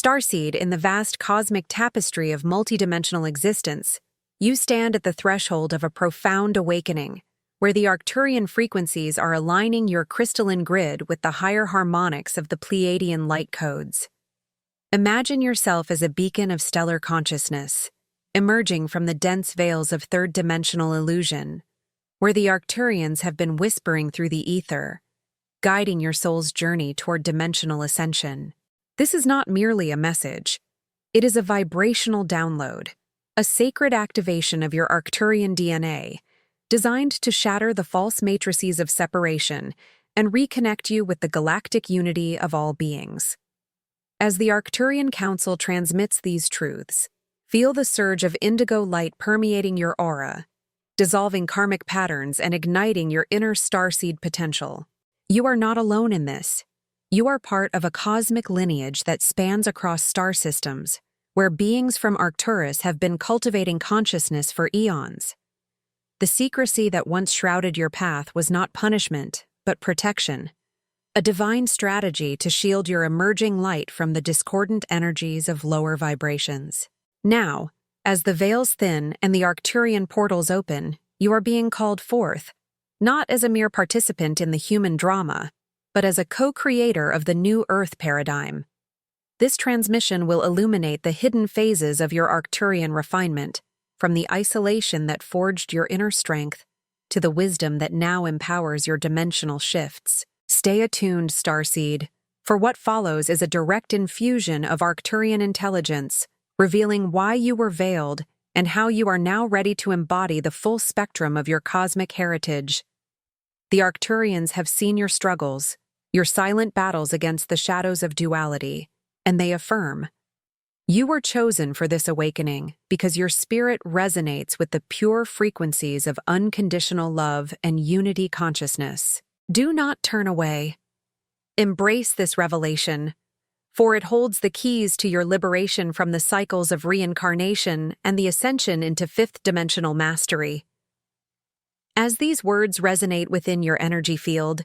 Starseed, in the vast cosmic tapestry of multidimensional existence, you stand at the threshold of a profound awakening, where the Arcturian frequencies are aligning your crystalline grid with the higher harmonics of the Pleiadian light codes. Imagine yourself as a beacon of stellar consciousness, emerging from the dense veils of third-dimensional illusion, where the Arcturians have been whispering through the ether, guiding your soul's journey toward dimensional ascension. This is not merely a message. It is a vibrational download, a sacred activation of your Arcturian DNA, designed to shatter the false matrices of separation and reconnect you with the galactic unity of all beings. As the Arcturian Council transmits these truths, feel the surge of indigo light permeating your aura, dissolving karmic patterns and igniting your inner starseed potential. You are not alone in this. You are part of a cosmic lineage that spans across star systems, where beings from Arcturus have been cultivating consciousness for eons. The secrecy that once shrouded your path was not punishment, but protection, a divine strategy to shield your emerging light from the discordant energies of lower vibrations. Now, as the veils thin and the Arcturian portals open, you are being called forth, not as a mere participant in the human drama, but as a co-creator of the new Earth paradigm. This transmission will illuminate the hidden phases of your Arcturian refinement, from the isolation that forged your inner strength to the wisdom that now empowers your dimensional shifts. Stay attuned, Starseed, for what follows is a direct infusion of Arcturian intelligence, revealing why you were veiled and how you are now ready to embody the full spectrum of your cosmic heritage. The Arcturians have seen your struggles, your silent battles against the shadows of duality, and they affirm, you were chosen for this awakening because your spirit resonates with the pure frequencies of unconditional love and unity consciousness. Do not turn away. Embrace this revelation, for it holds the keys to your liberation from the cycles of reincarnation and the ascension into fifth-dimensional mastery. As these words resonate within your energy field,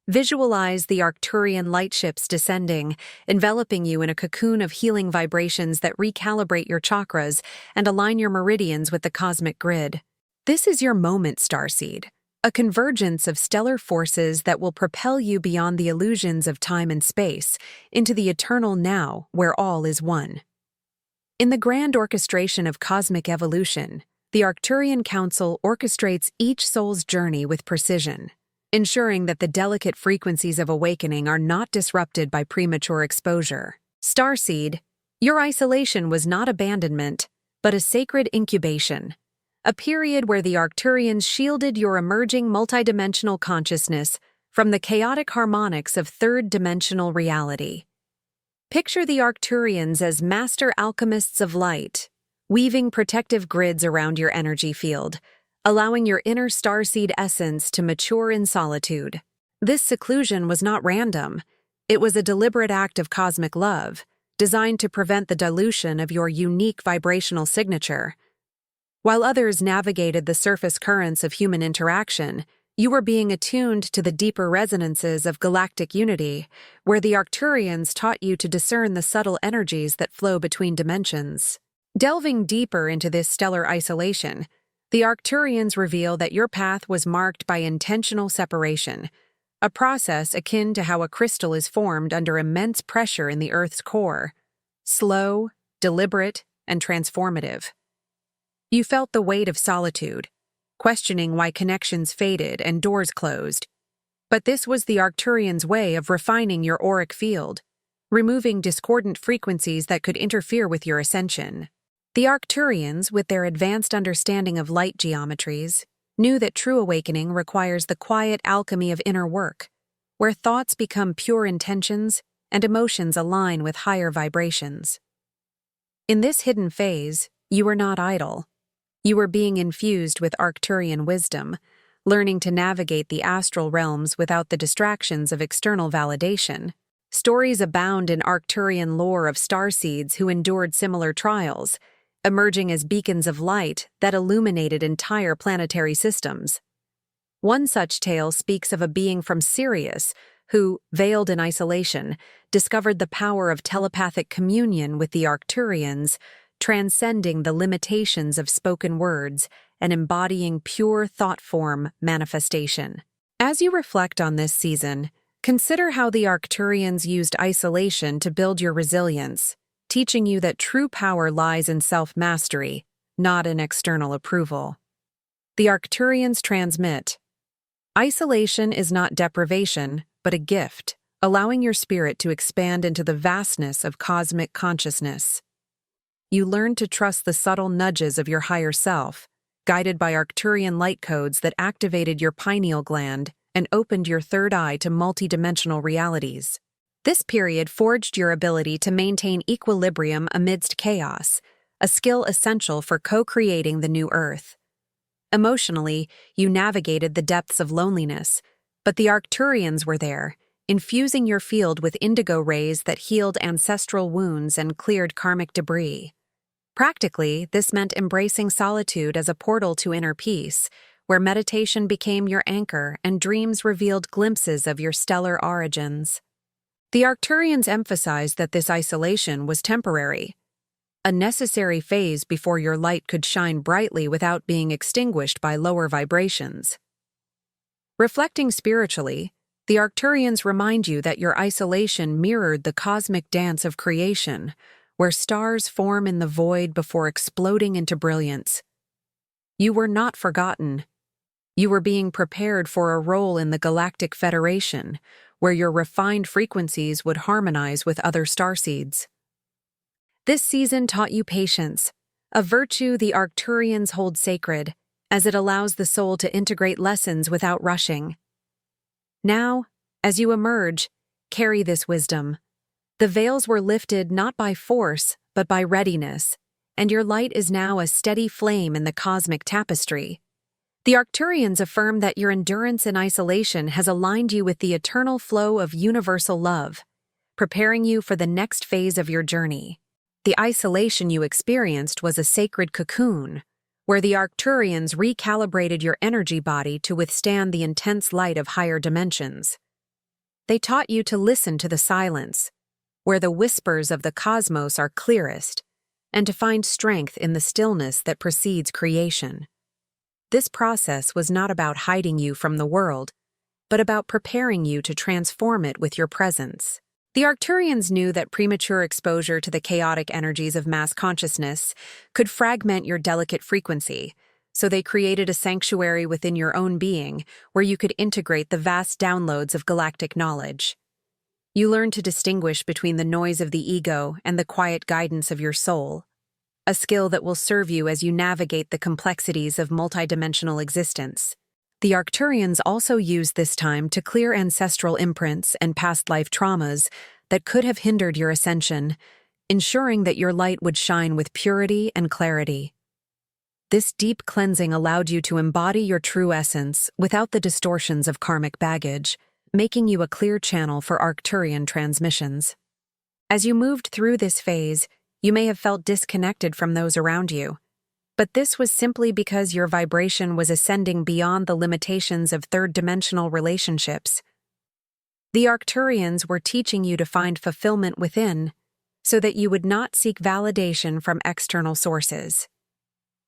visualize the Arcturian light ships descending, enveloping you in a cocoon of healing vibrations that recalibrate your chakras and align your meridians with the cosmic grid. This is your moment, Starseed, a convergence of stellar forces that will propel you beyond the illusions of time and space into the eternal now where all is one. In the grand orchestration of cosmic evolution, the Arcturian Council orchestrates each soul's journey with precision, ensuring that the delicate frequencies of awakening are not disrupted by premature exposure. Starseed, your isolation was not abandonment, but a sacred incubation, a period where the Arcturians shielded your emerging multidimensional consciousness from the chaotic harmonics of third-dimensional reality. Picture the Arcturians as master alchemists of light, weaving protective grids around your energy field, allowing your inner starseed essence to mature in solitude. This seclusion was not random. It was a deliberate act of cosmic love, designed to prevent the dilution of your unique vibrational signature. While others navigated the surface currents of human interaction, you were being attuned to the deeper resonances of galactic unity, where the Arcturians taught you to discern the subtle energies that flow between dimensions. Delving deeper into this stellar isolation, the Arcturians reveal that your path was marked by intentional separation, a process akin to how a crystal is formed under immense pressure in the Earth's core, slow, deliberate, and transformative. You felt the weight of solitude, questioning why connections faded and doors closed. But this was the Arcturians' way of refining your auric field, removing discordant frequencies that could interfere with your ascension. The Arcturians, with their advanced understanding of light geometries, knew that true awakening requires the quiet alchemy of inner work, where thoughts become pure intentions and emotions align with higher vibrations. In this hidden phase, you were not idle. You were being infused with Arcturian wisdom, learning to navigate the astral realms without the distractions of external validation. Stories abound in Arcturian lore of starseeds who endured similar trials, emerging as beacons of light that illuminated entire planetary systems. One such tale speaks of a being from Sirius who, veiled in isolation, discovered the power of telepathic communion with the Arcturians, transcending the limitations of spoken words and embodying pure thought-form manifestation. As you reflect on this season, consider how the Arcturians used isolation to build your resilience, teaching you that true power lies in self-mastery, not in external approval. The Arcturians transmit: isolation is not deprivation, but a gift, allowing your spirit to expand into the vastness of cosmic consciousness. You learn to trust the subtle nudges of your higher self, guided by Arcturian light codes that activated your pineal gland and opened your third eye to multidimensional realities. This period forged your ability to maintain equilibrium amidst chaos, a skill essential for co-creating the new Earth. Emotionally, you navigated the depths of loneliness, but the Arcturians were there, infusing your field with indigo rays that healed ancestral wounds and cleared karmic debris. Practically, this meant embracing solitude as a portal to inner peace, where meditation became your anchor and dreams revealed glimpses of your stellar origins. The Arcturians emphasized that this isolation was temporary, a necessary phase before your light could shine brightly without being extinguished by lower vibrations. Reflecting spiritually, the Arcturians remind you that your isolation mirrored the cosmic dance of creation, where stars form in the void before exploding into brilliance. You were not forgotten. You were being prepared for a role in the Galactic Federation, where your refined frequencies would harmonize with other starseeds. This season taught you patience, a virtue the Arcturians hold sacred, as it allows the soul to integrate lessons without rushing. Now, as you emerge, carry this wisdom. The veils were lifted not by force, but by readiness, and your light is now a steady flame in the cosmic tapestry. The Arcturians affirm that your endurance in isolation has aligned you with the eternal flow of universal love, preparing you for the next phase of your journey. The isolation you experienced was a sacred cocoon, where the Arcturians recalibrated your energy body to withstand the intense light of higher dimensions. They taught you to listen to the silence, where the whispers of the cosmos are clearest, and to find strength in the stillness that precedes creation. This process was not about hiding you from the world, but about preparing you to transform it with your presence. The Arcturians knew that premature exposure to the chaotic energies of mass consciousness could fragment your delicate frequency, so they created a sanctuary within your own being where you could integrate the vast downloads of galactic knowledge. You learned to distinguish between the noise of the ego and the quiet guidance of your soul, a skill that will serve you as you navigate the complexities of multidimensional existence. The Arcturians also used this time to clear ancestral imprints and past life traumas that could have hindered your ascension, ensuring that your light would shine with purity and clarity. This deep cleansing allowed you to embody your true essence without the distortions of karmic baggage, making you a clear channel for Arcturian transmissions. As you moved through this phase, you may have felt disconnected from those around you, but this was simply because your vibration was ascending beyond the limitations of third-dimensional relationships. The Arcturians were teaching you to find fulfillment within, so that you would not seek validation from external sources.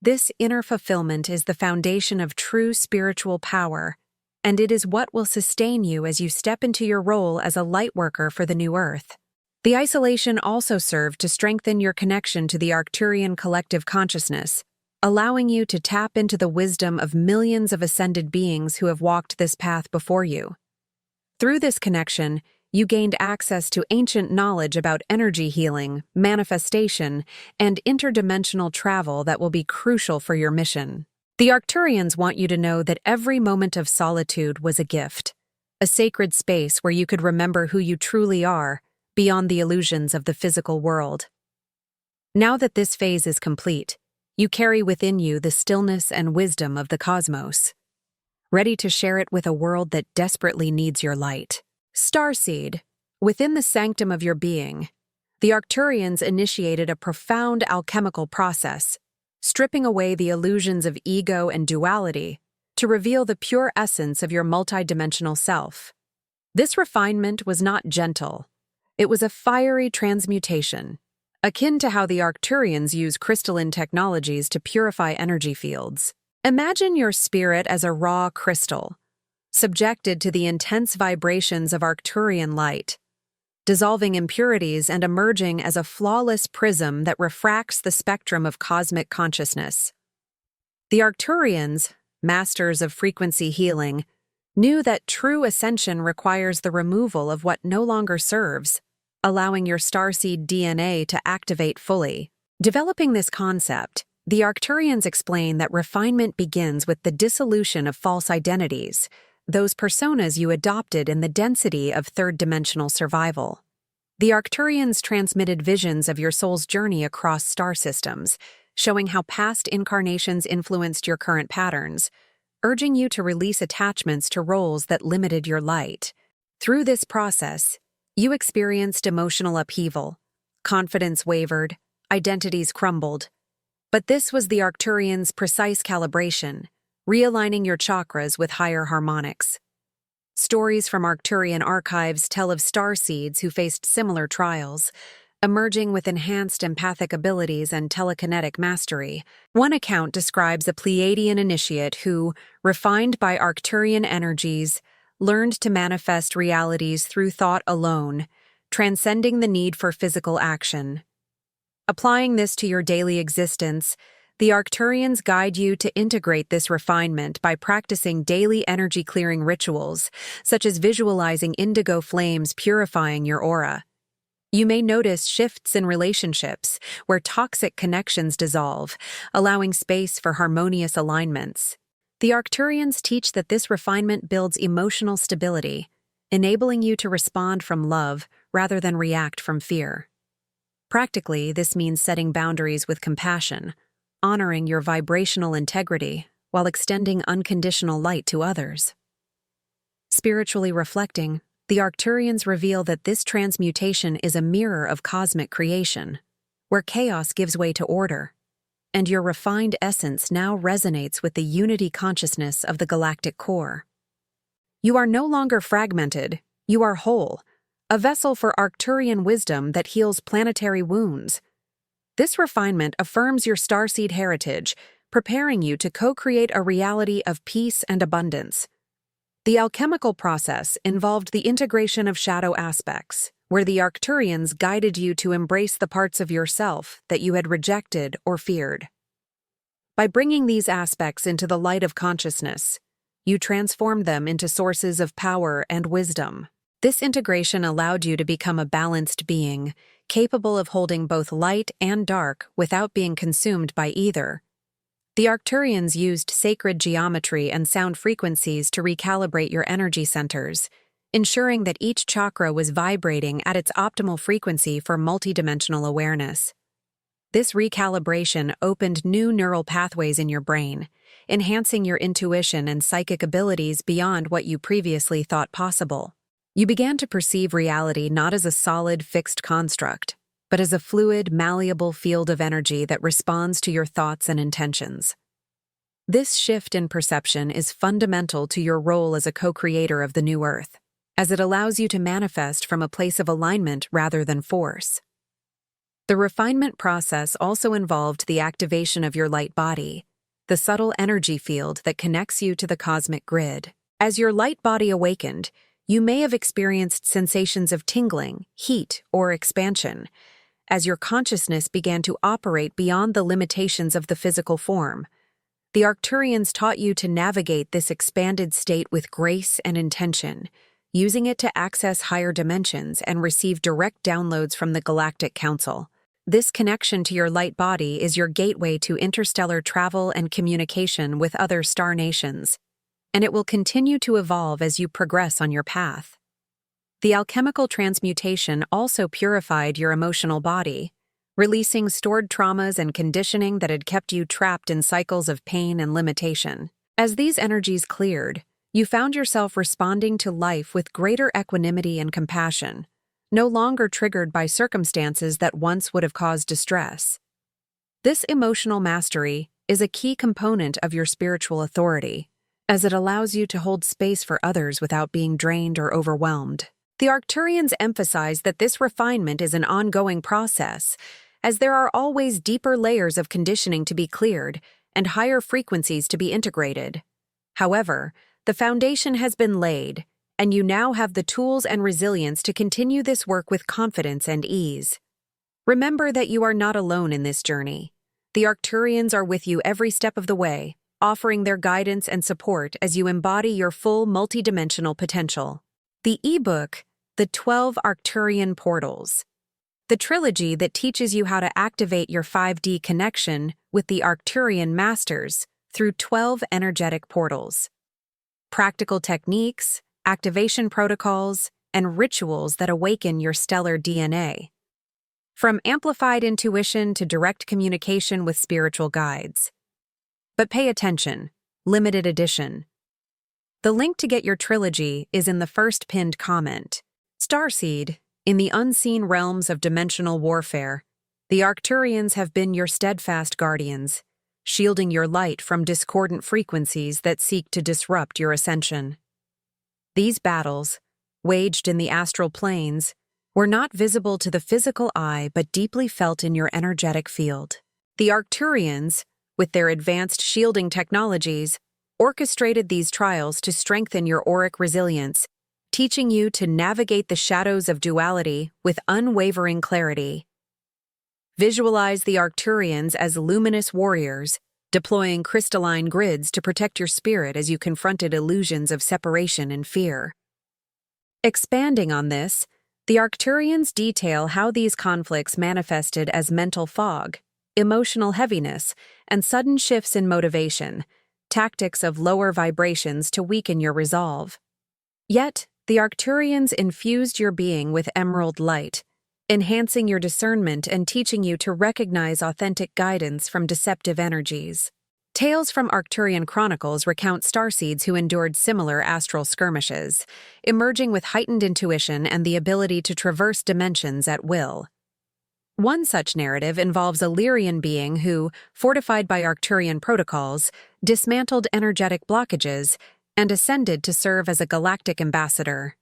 This inner fulfillment is the foundation of true spiritual power, and it is what will sustain you as you step into your role as a lightworker for the new Earth. The isolation also served to strengthen your connection to the Arcturian collective consciousness, allowing you to tap into the wisdom of millions of ascended beings who have walked this path before you. Through this connection, you gained access to ancient knowledge about energy healing, manifestation, and interdimensional travel that will be crucial for your mission. The Arcturians want you to know that every moment of solitude was a gift, a sacred space where you could remember who you truly are, beyond the illusions of the physical world. Now that this phase is complete, you carry within you the stillness and wisdom of the cosmos, ready to share it with a world that desperately needs your light. Starseed, within the sanctum of your being, the Arcturians initiated a profound alchemical process, stripping away the illusions of ego and duality to reveal the pure essence of your multidimensional self. This refinement was not gentle. It was a fiery transmutation, akin to how the Arcturians use crystalline technologies to purify energy fields. Imagine your spirit as a raw crystal, subjected to the intense vibrations of Arcturian light, dissolving impurities and emerging as a flawless prism that refracts the spectrum of cosmic consciousness. The Arcturians, masters of frequency healing, knew that true ascension requires the removal of what no longer serves, allowing your starseed DNA to activate fully. Developing this concept, the Arcturians explain that refinement begins with the dissolution of false identities, those personas you adopted in the density of third-dimensional survival. The Arcturians transmitted visions of your soul's journey across star systems, showing how past incarnations influenced your current patterns, urging you to release attachments to roles that limited your light. Through this process, you experienced emotional upheaval, confidence wavered, identities crumbled. But this was the Arcturians' precise calibration, realigning your chakras with higher harmonics. Stories from Arcturian archives tell of starseeds who faced similar trials, emerging with enhanced empathic abilities and telekinetic mastery. One account describes a Pleiadian initiate who, refined by Arcturian energies, learned to manifest realities through thought alone, transcending the need for physical action. Applying this to your daily existence, the Arcturians guide you to integrate this refinement by practicing daily energy-clearing rituals, such as visualizing indigo flames purifying your aura. You may notice shifts in relationships where toxic connections dissolve, allowing space for harmonious alignments. The Arcturians teach that this refinement builds emotional stability, enabling you to respond from love rather than react from fear. Practically, this means setting boundaries with compassion, honoring your vibrational integrity while extending unconditional light to others. Spiritually reflecting, the Arcturians reveal that this transmutation is a mirror of cosmic creation, where chaos gives way to order, and your refined essence now resonates with the unity consciousness of the galactic core. You are no longer fragmented, you are whole, a vessel for Arcturian wisdom that heals planetary wounds. This refinement affirms your starseed heritage, preparing you to co-create a reality of peace and abundance. The alchemical process involved the integration of shadow aspects, where the Arcturians guided you to embrace the parts of yourself that you had rejected or feared. By bringing these aspects into the light of consciousness, you transformed them into sources of power and wisdom. This integration allowed you to become a balanced being, capable of holding both light and dark without being consumed by either. The Arcturians used sacred geometry and sound frequencies to recalibrate your energy centers, ensuring that each chakra was vibrating at its optimal frequency for multidimensional awareness. This recalibration opened new neural pathways in your brain, enhancing your intuition and psychic abilities beyond what you previously thought possible. You began to perceive reality not as a solid, fixed construct, but as a fluid, malleable field of energy that responds to your thoughts and intentions. This shift in perception is fundamental to your role as a co-creator of the new Earth, as it allows you to manifest from a place of alignment rather than force. The refinement process also involved the activation of your light body, the subtle energy field that connects you to the cosmic grid. As your light body awakened, you may have experienced sensations of tingling, heat, or expansion, as your consciousness began to operate beyond the limitations of the physical form. The Arcturians taught you to navigate this expanded state with grace and intention, using it to access higher dimensions and receive direct downloads from the Galactic Council. This connection to your light body is your gateway to interstellar travel and communication with other star nations, and it will continue to evolve as you progress on your path. The alchemical transmutation also purified your emotional body, releasing stored traumas and conditioning that had kept you trapped in cycles of pain and limitation. As these energies cleared, you found yourself responding to life with greater equanimity and compassion, no longer triggered by circumstances that once would have caused distress. This emotional mastery is a key component of your spiritual authority, as it allows you to hold space for others without being drained or overwhelmed. The Arcturians emphasize that this refinement is an ongoing process, as there are always deeper layers of conditioning to be cleared and higher frequencies to be integrated. However, the foundation has been laid, and you now have the tools and resilience to continue this work with confidence and ease. Remember that you are not alone in this journey. The Arcturians are with you every step of the way, offering their guidance and support as you embody your full multidimensional potential. The ebook, The 12 Arcturian Portals. The trilogy that teaches you how to activate your 5D connection with the Arcturian masters through 12 energetic portals. Practical techniques, activation protocols, and rituals that awaken your stellar DNA. From amplified intuition to direct communication with spiritual guides. But pay attention, limited edition. The link to get your trilogy is in the first pinned comment. Starseed, in the unseen realms of dimensional warfare, the Arcturians have been your steadfast guardians, shielding your light from discordant frequencies that seek to disrupt your ascension. These battles, waged in the astral planes, were not visible to the physical eye but deeply felt in your energetic field. The Arcturians, with their advanced shielding technologies, orchestrated these trials to strengthen your auric resilience, teaching you to navigate the shadows of duality with unwavering clarity. Visualize the Arcturians as luminous warriors, deploying crystalline grids to protect your spirit as you confronted illusions of separation and fear. Expanding on this, the Arcturians detail how these conflicts manifested as mental fog, emotional heaviness, and sudden shifts in motivation, tactics of lower vibrations to weaken your resolve. Yet, the Arcturians infused your being with emerald light, enhancing your discernment and teaching you to recognize authentic guidance from deceptive energies. Tales from Arcturian chronicles recount starseeds who endured similar astral skirmishes, emerging with heightened intuition and the ability to traverse dimensions at will. One such narrative involves a Lyrian being who, fortified by Arcturian protocols, dismantled energetic blockages and ascended to serve as a galactic ambassador.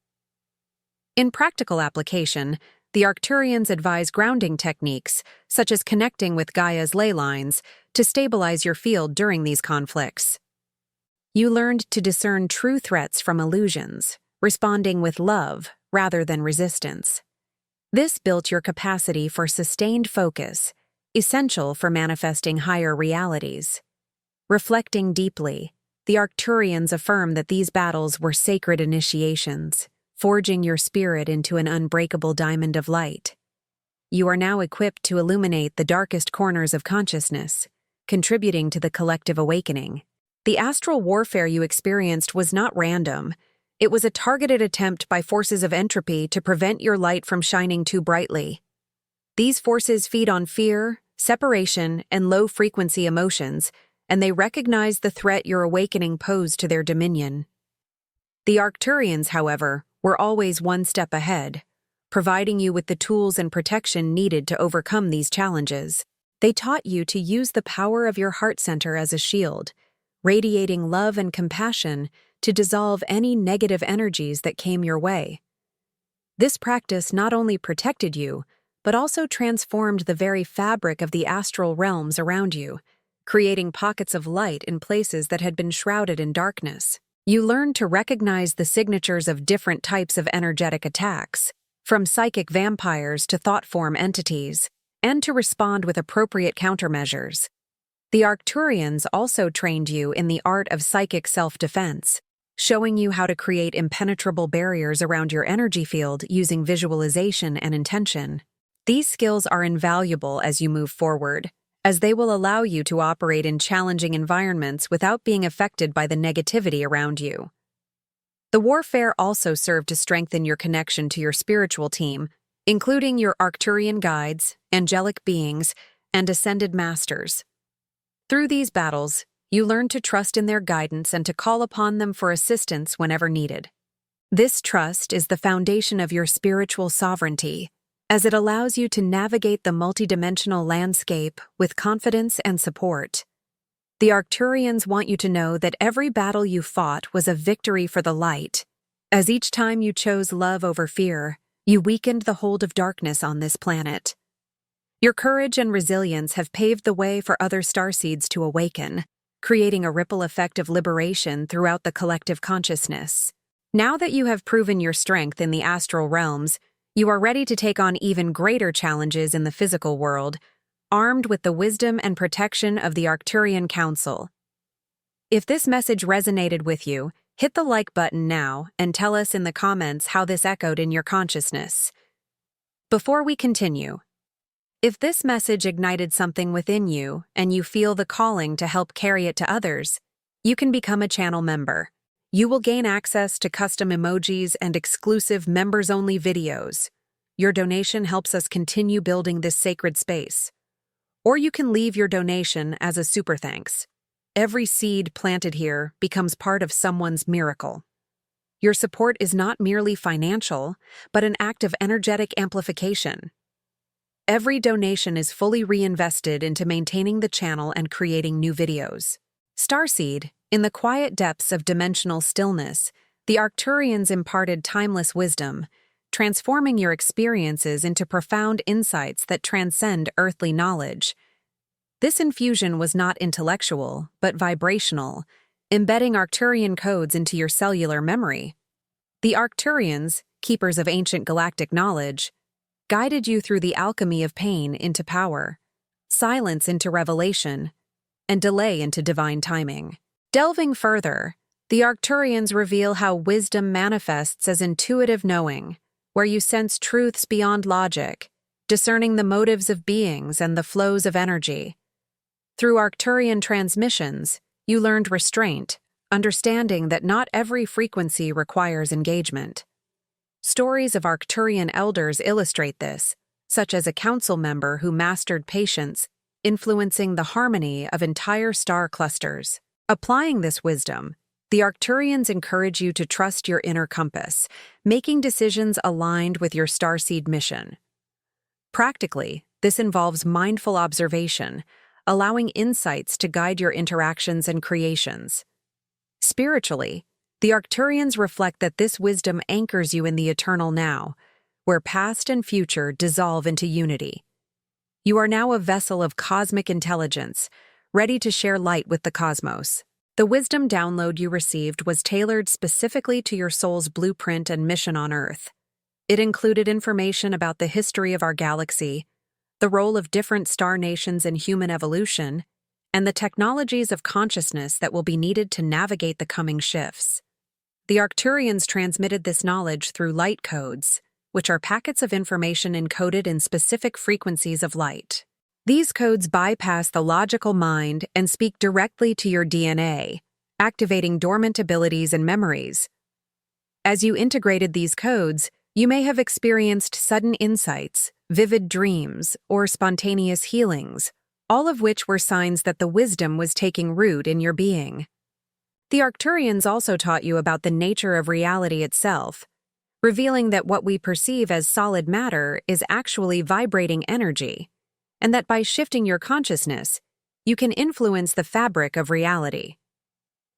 In practical application, the Arcturians advise grounding techniques, such as connecting with Gaia's ley lines, to stabilize your field during these conflicts. You learned to discern true threats from illusions, responding with love rather than resistance. This built your capacity for sustained focus, essential for manifesting higher realities. Reflecting deeply, the Arcturians affirm that these battles were sacred initiations, forging your spirit into an unbreakable diamond of light. You are now equipped to illuminate the darkest corners of consciousness, contributing to the collective awakening. The astral warfare you experienced was not random. It was a targeted attempt by forces of entropy to prevent your light from shining too brightly. These forces feed on fear, separation, and low-frequency emotions, and they recognize the threat your awakening posed to their dominion. The Arcturians, however, were always one step ahead, providing you with the tools and protection needed to overcome these challenges. They taught you to use the power of your heart center as a shield, radiating love and compassion to dissolve any negative energies that came your way. This practice not only protected you, but also transformed the very fabric of the astral realms around you, creating pockets of light in places that had been shrouded in darkness. You learned to recognize the signatures of different types of energetic attacks, from psychic vampires to thought-form entities, and to respond with appropriate countermeasures. The Arcturians also trained you in the art of psychic self-defense, showing you how to create impenetrable barriers around your energy field using visualization and intention. These skills are invaluable as you move forward, as they will allow you to operate in challenging environments without being affected by the negativity around you. The warfare also served to strengthen your connection to your spiritual team, including your Arcturian guides, angelic beings, and ascended masters. Through these battles, you learned to trust in their guidance and to call upon them for assistance whenever needed. This trust is the foundation of your spiritual sovereignty, as it allows you to navigate the multidimensional landscape with confidence and support. The Arcturians want you to know that every battle you fought was a victory for the light. As each time you chose love over fear, you weakened the hold of darkness on this planet. Your courage and resilience have paved the way for other starseeds to awaken, creating a ripple effect of liberation throughout the collective consciousness. Now that you have proven your strength in the astral realms, you are ready to take on even greater challenges in the physical world, armed with the wisdom and protection of the Arcturian Council. If this message resonated with you, hit the like button now and tell us in the comments how this echoed in your consciousness. Before we continue, if this message ignited something within you and you feel the calling to help carry it to others, you can become a channel member. You will gain access to custom emojis and exclusive members-only videos. Your donation helps us continue building this sacred space. Or you can leave your donation as a super thanks. Every seed planted here becomes part of someone's miracle. Your support is not merely financial, but an act of energetic amplification. Every donation is fully reinvested into maintaining the channel and creating new videos. Starseed, in the quiet depths of dimensional stillness, the Arcturians imparted timeless wisdom, transforming your experiences into profound insights that transcend earthly knowledge. This infusion was not intellectual, but vibrational, embedding Arcturian codes into your cellular memory. The Arcturians, keepers of ancient galactic knowledge, guided you through the alchemy of pain into power, silence into revelation, and delay into divine timing. Delving further, the Arcturians reveal how wisdom manifests as intuitive knowing, where you sense truths beyond logic, discerning the motives of beings and the flows of energy. Through Arcturian transmissions, you learned restraint, understanding that not every frequency requires engagement. Stories of Arcturian elders illustrate this, such as a council member who mastered patience, influencing the harmony of entire star clusters. Applying this wisdom, the Arcturians encourage you to trust your inner compass, making decisions aligned with your starseed mission. Practically, this involves mindful observation, allowing insights to guide your interactions and creations. Spiritually, the Arcturians reflect that this wisdom anchors you in the eternal now, where past and future dissolve into unity. You are now a vessel of cosmic intelligence, ready to share light with the cosmos. The wisdom download you received was tailored specifically to your soul's blueprint and mission on Earth. It included information about the history of our galaxy, the role of different star nations in human evolution, and the technologies of consciousness that will be needed to navigate the coming shifts. The Arcturians transmitted this knowledge through light codes, which are packets of information encoded in specific frequencies of light. These codes bypass the logical mind and speak directly to your DNA, activating dormant abilities and memories. As you integrated these codes, you may have experienced sudden insights, vivid dreams, or spontaneous healings, all of which were signs that the wisdom was taking root in your being. The Arcturians also taught you about the nature of reality itself, revealing that what we perceive as solid matter is actually vibrating energy, and that by shifting your consciousness, you can influence the fabric of reality.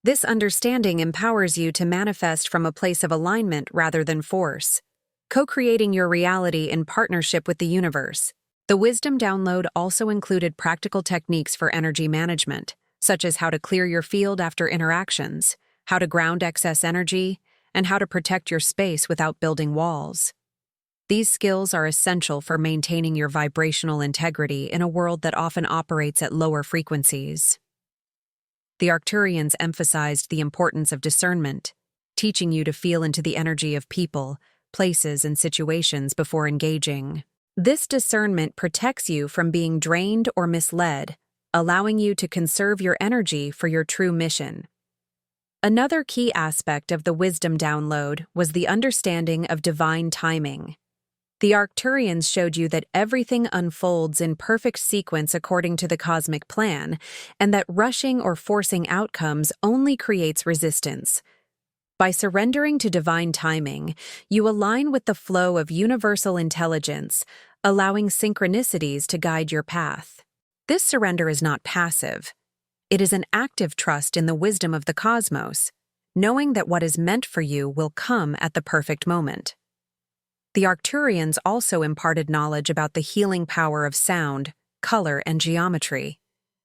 This understanding empowers you to manifest from a place of alignment rather than force, co-creating your reality in partnership with the universe. The wisdom download also included practical techniques for energy management, such as how to clear your field after interactions, how to ground excess energy, and how to protect your space without building walls. These skills are essential for maintaining your vibrational integrity in a world that often operates at lower frequencies. The Arcturians emphasized the importance of discernment, teaching you to feel into the energy of people, places, and situations before engaging. This discernment protects you from being drained or misled, allowing you to conserve your energy for your true mission. Another key aspect of the wisdom download was the understanding of divine timing. The Arcturians showed you that everything unfolds in perfect sequence according to the cosmic plan, and that rushing or forcing outcomes only creates resistance. By surrendering to divine timing, you align with the flow of universal intelligence, allowing synchronicities to guide your path. This surrender is not passive. It is an active trust in the wisdom of the cosmos, knowing that what is meant for you will come at the perfect moment. The Arcturians also imparted knowledge about the healing power of sound, color, and geometry,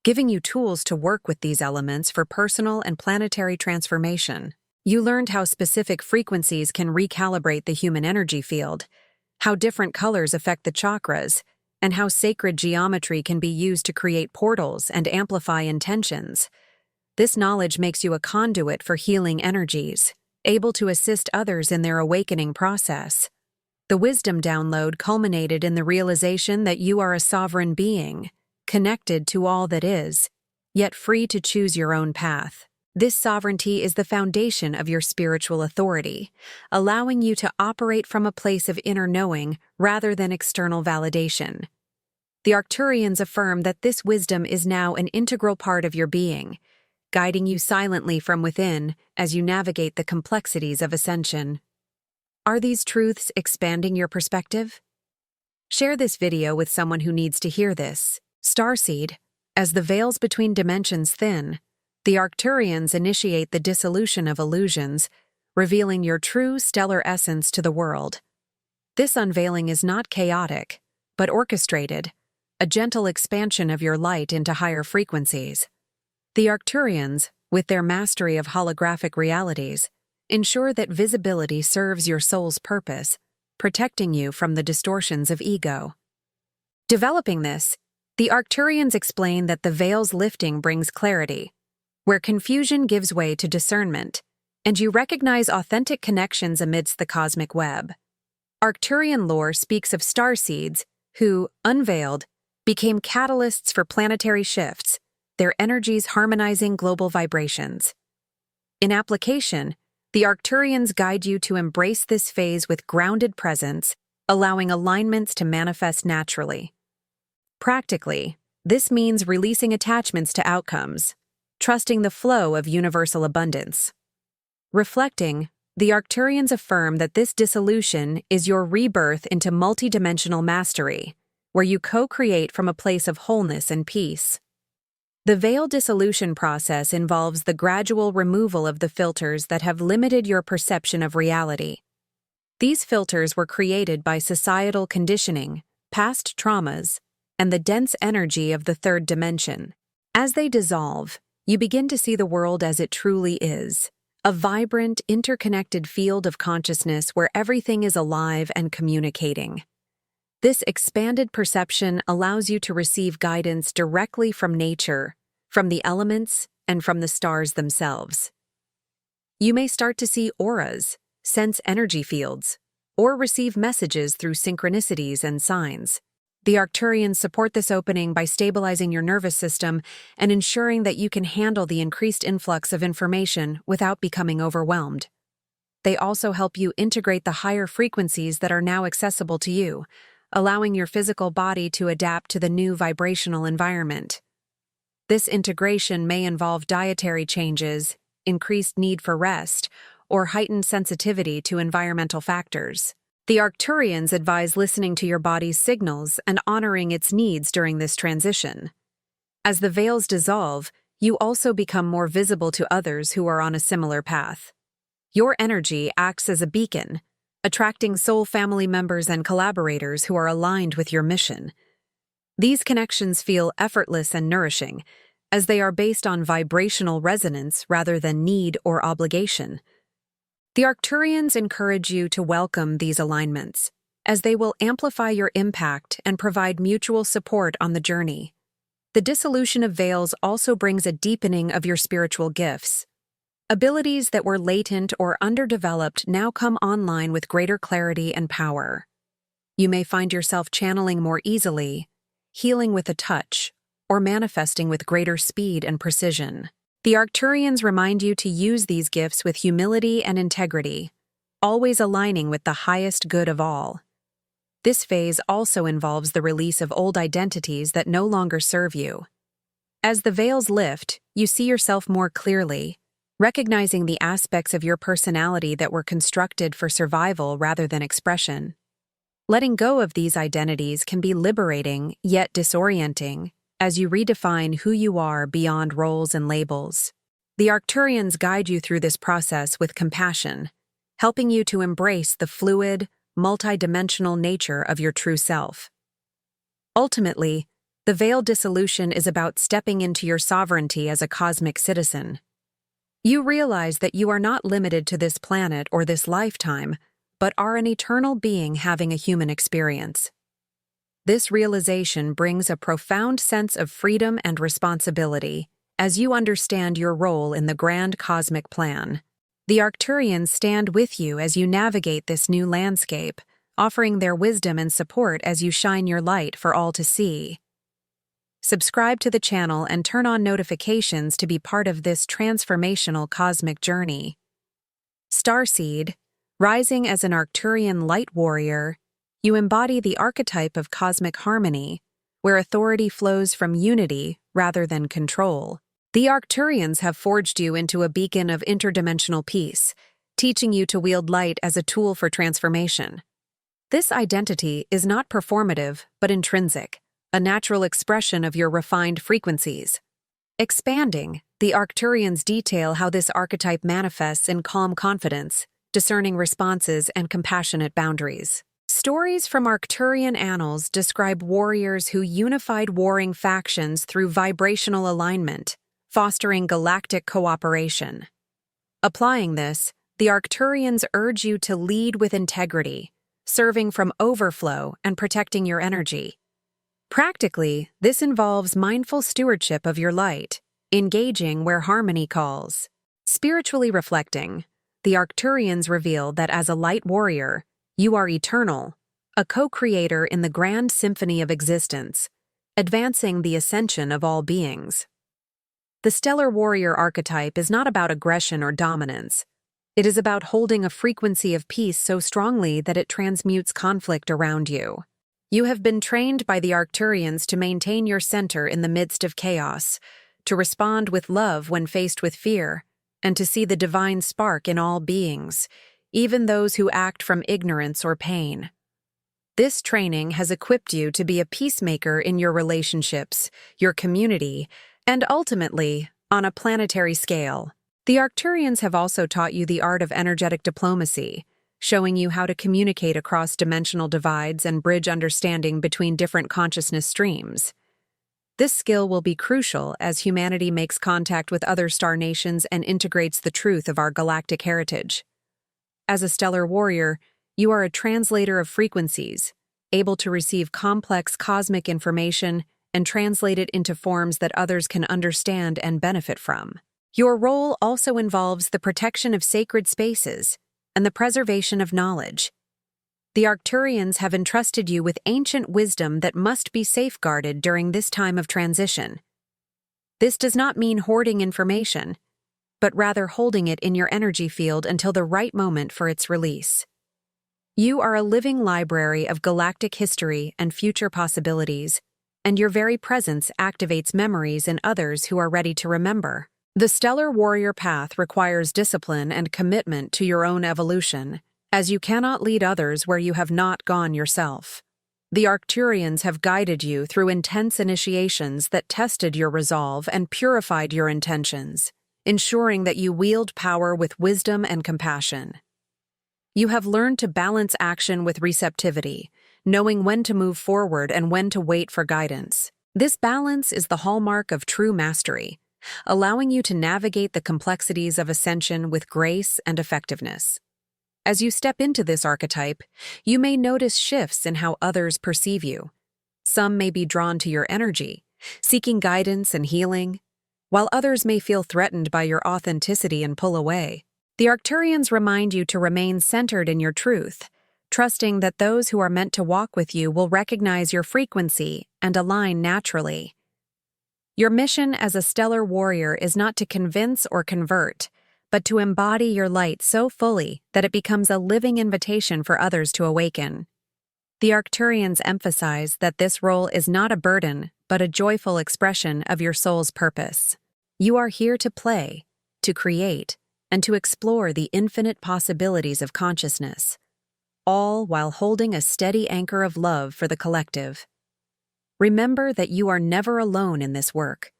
giving you tools to work with these elements for personal and planetary transformation. You learned how specific frequencies can recalibrate the human energy field, how different colors affect the chakras, and how sacred geometry can be used to create portals and amplify intentions. This knowledge makes you a conduit for healing energies, able to assist others in their awakening process. The wisdom download culminated in the realization that you are a sovereign being, connected to all that is, yet free to choose your own path. This sovereignty is the foundation of your spiritual authority, allowing you to operate from a place of inner knowing rather than external validation. The Arcturians affirm that this wisdom is now an integral part of your being, guiding you silently from within as you navigate the complexities of Ascension. Are these truths expanding your perspective? Share this video with someone who needs to hear this. Starseed, as the veils between dimensions thin, the Arcturians initiate the dissolution of illusions, revealing your true stellar essence to the world. This unveiling is not chaotic, but orchestrated, a gentle expansion of your light into higher frequencies. The Arcturians, with their mastery of holographic realities, ensure that visibility serves your soul's purpose, protecting you from the distortions of ego. Developing this, the Arcturians explain that the veil's lifting brings clarity, where confusion gives way to discernment, and you recognize authentic connections amidst the cosmic web. Arcturian lore speaks of starseeds who, unveiled, became catalysts for planetary shifts, their energies harmonizing global vibrations. In application, the Arcturians guide you to embrace this phase with grounded presence, allowing alignments to manifest naturally. Practically, this means releasing attachments to outcomes, trusting the flow of universal abundance. Reflecting, the Arcturians affirm that this dissolution is your rebirth into multidimensional mastery, where you co-create from a place of wholeness and peace. The veil dissolution process involves the gradual removal of the filters that have limited your perception of reality. These filters were created by societal conditioning, past traumas, and the dense energy of the third dimension. As they dissolve, you begin to see the world as it truly is, a vibrant, interconnected field of consciousness where everything is alive and communicating. This expanded perception allows you to receive guidance directly from nature, from the elements, and from the stars themselves. You may start to see auras, sense energy fields, or receive messages through synchronicities and signs. The Arcturians support this opening by stabilizing your nervous system and ensuring that you can handle the increased influx of information without becoming overwhelmed. They also help you integrate the higher frequencies that are now accessible to you, allowing your physical body to adapt to the new vibrational environment. This integration may involve dietary changes, increased need for rest, or heightened sensitivity to environmental factors. The Arcturians advise listening to your body's signals and honoring its needs during this transition. As the veils dissolve, you also become more visible to others who are on a similar path. Your energy acts as a beacon, attracting soul family members and collaborators who are aligned with your mission. These connections feel effortless and nourishing, as they are based on vibrational resonance rather than need or obligation. The Arcturians encourage you to welcome these alignments, as they will amplify your impact and provide mutual support on the journey. The dissolution of veils also brings a deepening of your spiritual gifts. Abilities that were latent or underdeveloped now come online with greater clarity and power. You may find yourself channeling more easily, healing with a touch, or manifesting with greater speed and precision. The Arcturians remind you to use these gifts with humility and integrity, always aligning with the highest good of all. This phase also involves the release of old identities that no longer serve you. As the veils lift, you see yourself more clearly, recognizing the aspects of your personality that were constructed for survival rather than expression. Letting go of these identities can be liberating, yet disorienting, as you redefine who you are beyond roles and labels. The Arcturians guide you through this process with compassion, helping you to embrace the fluid, multidimensional nature of your true self. Ultimately, the veiled dissolution is about stepping into your sovereignty as a cosmic citizen. You realize that you are not limited to this planet or this lifetime, but are an eternal being having a human experience. This realization brings a profound sense of freedom and responsibility as you understand your role in the grand cosmic plan. The Arcturians stand with you as you navigate this new landscape, offering their wisdom and support as you shine your light for all to see. Subscribe to the channel and turn on notifications to be part of this transformational cosmic journey. Starseed, rising as an Arcturian light warrior, you embody the archetype of cosmic harmony, where authority flows from unity rather than control. The Arcturians have forged you into a beacon of interdimensional peace, teaching you to wield light as a tool for transformation. This identity is not performative but intrinsic, a natural expression of your refined frequencies. Expanding, the Arcturians detail how this archetype manifests in calm confidence, discerning responses, and compassionate boundaries. Stories from Arcturian annals describe warriors who unified warring factions through vibrational alignment, fostering galactic cooperation. Applying this, the Arcturians urge you to lead with integrity, serving from overflow and protecting your energy. Practically, this involves mindful stewardship of your light, engaging where harmony calls. Spiritually reflecting, the Arcturians reveal that as a light warrior, you are eternal, a co-creator in the grand symphony of existence, advancing the ascension of all beings. The stellar warrior archetype is not about aggression or dominance. It is about holding a frequency of peace so strongly that it transmutes conflict around you. You have been trained by the Arcturians to maintain your center in the midst of chaos, to respond with love when faced with fear, and to see the divine spark in all beings, even those who act from ignorance or pain. This training has equipped you to be a peacemaker in your relationships, your community, and ultimately, on a planetary scale. The Arcturians have also taught you the art of energetic diplomacy, showing you how to communicate across dimensional divides and bridge understanding between different consciousness streams. This skill will be crucial as humanity makes contact with other star nations and integrates the truth of our galactic heritage. As a stellar warrior, you are a translator of frequencies, able to receive complex cosmic information and translate it into forms that others can understand and benefit from. Your role also involves the protection of sacred spaces and the preservation of knowledge. The Arcturians have entrusted you with ancient wisdom that must be safeguarded during this time of transition. This does not mean hoarding information, but rather holding it in your energy field until the right moment for its release. You are a living library of galactic history and future possibilities, and your very presence activates memories in others who are ready to remember. The stellar warrior path requires discipline and commitment to your own evolution, as you cannot lead others where you have not gone yourself. The Arcturians have guided you through intense initiations that tested your resolve and purified your intentions, ensuring that you wield power with wisdom and compassion. You have learned to balance action with receptivity, knowing when to move forward and when to wait for guidance. This balance is the hallmark of true mastery, allowing you to navigate the complexities of ascension with grace and effectiveness. As you step into this archetype, you may notice shifts in how others perceive you. Some may be drawn to your energy, seeking guidance and healing, while others may feel threatened by your authenticity and pull away. The Arcturians remind you to remain centered in your truth, trusting that those who are meant to walk with you will recognize your frequency and align naturally. Your mission as a stellar warrior is not to convince or convert, but to embody your light so fully that it becomes a living invitation for others to awaken. The Arcturians emphasize that this role is not a burden, but a joyful expression of your soul's purpose. You are here to play, to create, and to explore the infinite possibilities of consciousness, all while holding a steady anchor of love for the collective. Remember that you are never alone in this work.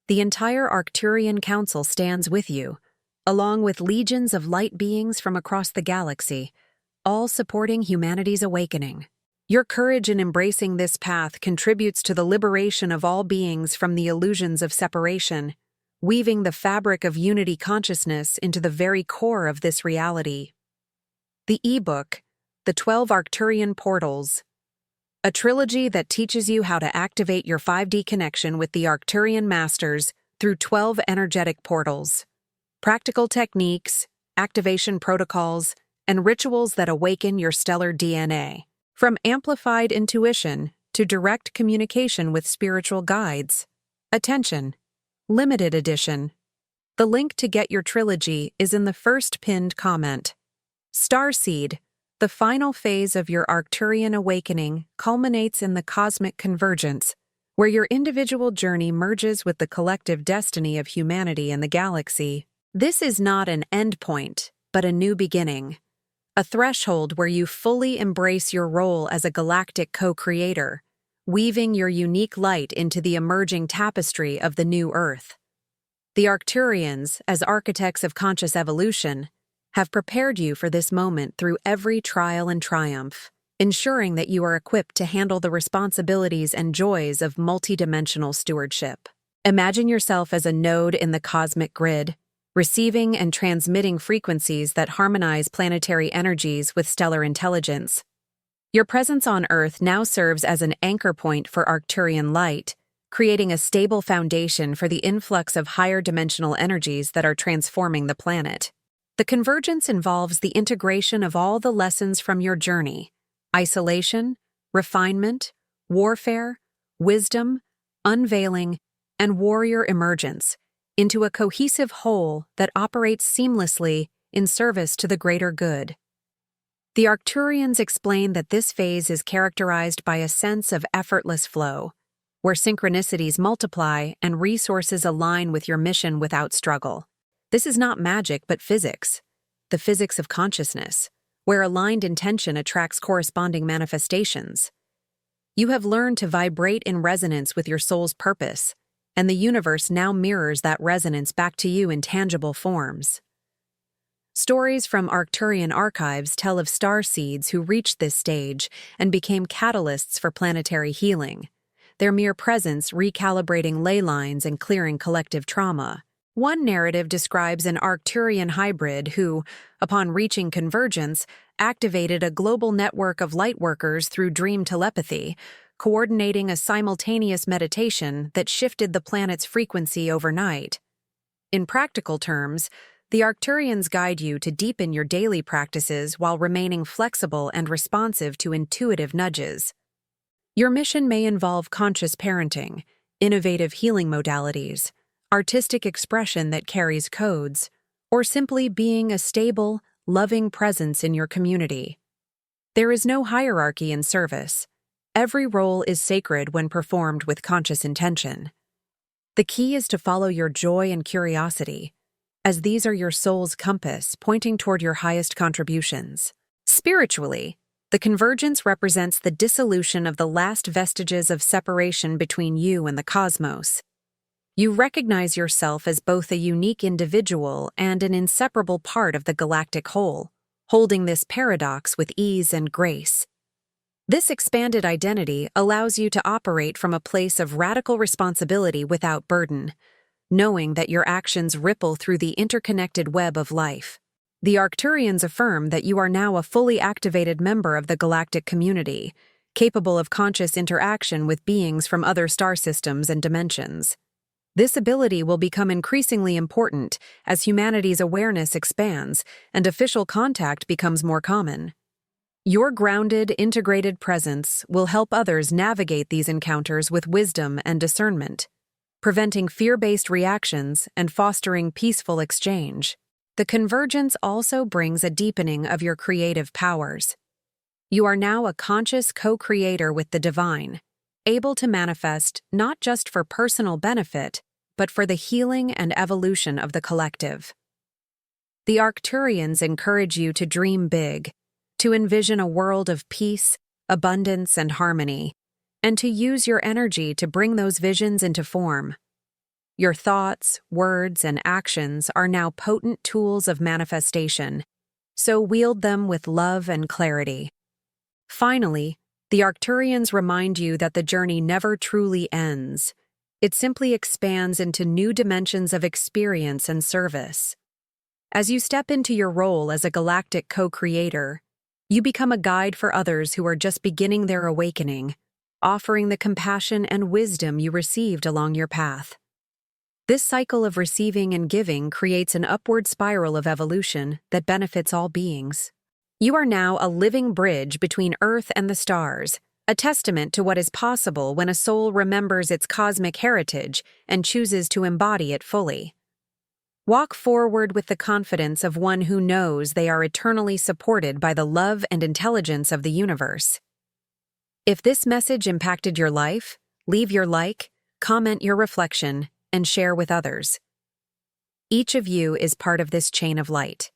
The entire Arcturian Council stands with you, along with legions of light beings from across the galaxy, all supporting humanity's awakening. Your courage in embracing this path contributes to the liberation of all beings from the illusions of separation, weaving the fabric of unity consciousness into the very core of this reality. The ebook, The 12 Arcturian Portals, a trilogy that teaches you how to activate your 5D connection with the Arcturian Masters through 12 energetic portals. Practical techniques, activation protocols, and rituals that awaken your stellar DNA. From amplified intuition to direct communication with spiritual guides. Attention! Limited edition. The link to get your trilogy is in the first pinned comment. Starseed, the final phase of your Arcturian awakening, culminates in the cosmic convergence, where your individual journey merges with the collective destiny of humanity and the galaxy. This is not an endpoint, but a new beginning. A threshold where you fully embrace your role as a galactic co-creator, weaving your unique light into the emerging tapestry of the new Earth. The Arcturians, as architects of conscious evolution, have prepared you for this moment through every trial and triumph, ensuring that you are equipped to handle the responsibilities and joys of multidimensional stewardship. Imagine yourself as a node in the cosmic grid, receiving and transmitting frequencies that harmonize planetary energies with stellar intelligence. Your presence on Earth now serves as an anchor point for Arcturian light, creating a stable foundation for the influx of higher dimensional energies that are transforming the planet. The convergence involves the integration of all the lessons from your journey: isolation, refinement, warfare, wisdom, unveiling, and warrior emergence, into a cohesive whole that operates seamlessly in service to the greater good. The Arcturians explain that this phase is characterized by a sense of effortless flow, where synchronicities multiply and resources align with your mission without struggle. This is not magic but physics, the physics of consciousness, where aligned intention attracts corresponding manifestations. You have learned to vibrate in resonance with your soul's purpose, and the universe now mirrors that resonance back to you in tangible forms. Stories from Arcturian archives tell of starseeds who reached this stage and became catalysts for planetary healing, their mere presence recalibrating ley lines and clearing collective trauma. One narrative describes an Arcturian hybrid who, upon reaching convergence, activated a global network of Lightworkers through dream telepathy, coordinating a simultaneous meditation that shifted the planet's frequency overnight. In practical terms, the Arcturians guide you to deepen your daily practices while remaining flexible and responsive to intuitive nudges. Your mission may involve conscious parenting, innovative healing modalities, artistic expression that carries codes, or simply being a stable, loving presence in your community. There is no hierarchy in service. Every role is sacred when performed with conscious intention. The key is to follow your joy and curiosity, as these are your soul's compass pointing toward your highest contributions. Spiritually, the convergence represents the dissolution of the last vestiges of separation between you and the cosmos. You recognize yourself as both a unique individual and an inseparable part of the galactic whole, holding this paradox with ease and grace. This expanded identity allows you to operate from a place of radical responsibility without burden, knowing that your actions ripple through the interconnected web of life. The Arcturians affirm that you are now a fully activated member of the galactic community, capable of conscious interaction with beings from other star systems and dimensions. This ability will become increasingly important as humanity's awareness expands and official contact becomes more common. Your grounded, integrated presence will help others navigate these encounters with wisdom and discernment, preventing fear-based reactions and fostering peaceful exchange. The convergence also brings a deepening of your creative powers. You are now a conscious co-creator with the divine, able to manifest not just for personal benefit, but for the healing and evolution of the collective. The Arcturians encourage you to dream big, to envision a world of peace, abundance, and harmony, and to use your energy to bring those visions into form. Your thoughts, words, and actions are now potent tools of manifestation, so wield them with love and clarity. Finally, the Arcturians remind you that the journey never truly ends. It simply expands into new dimensions of experience and service. As you step into your role as a galactic co-creator, you become a guide for others who are just beginning their awakening, offering the compassion and wisdom you received along your path. This cycle of receiving and giving creates an upward spiral of evolution that benefits all beings. You are now a living bridge between Earth and the stars, a testament to what is possible when a soul remembers its cosmic heritage and chooses to embody it fully. Walk forward with the confidence of one who knows they are eternally supported by the love and intelligence of the universe. If this message impacted your life, leave your like, comment your reflection, and share with others. Each of you is part of this chain of light.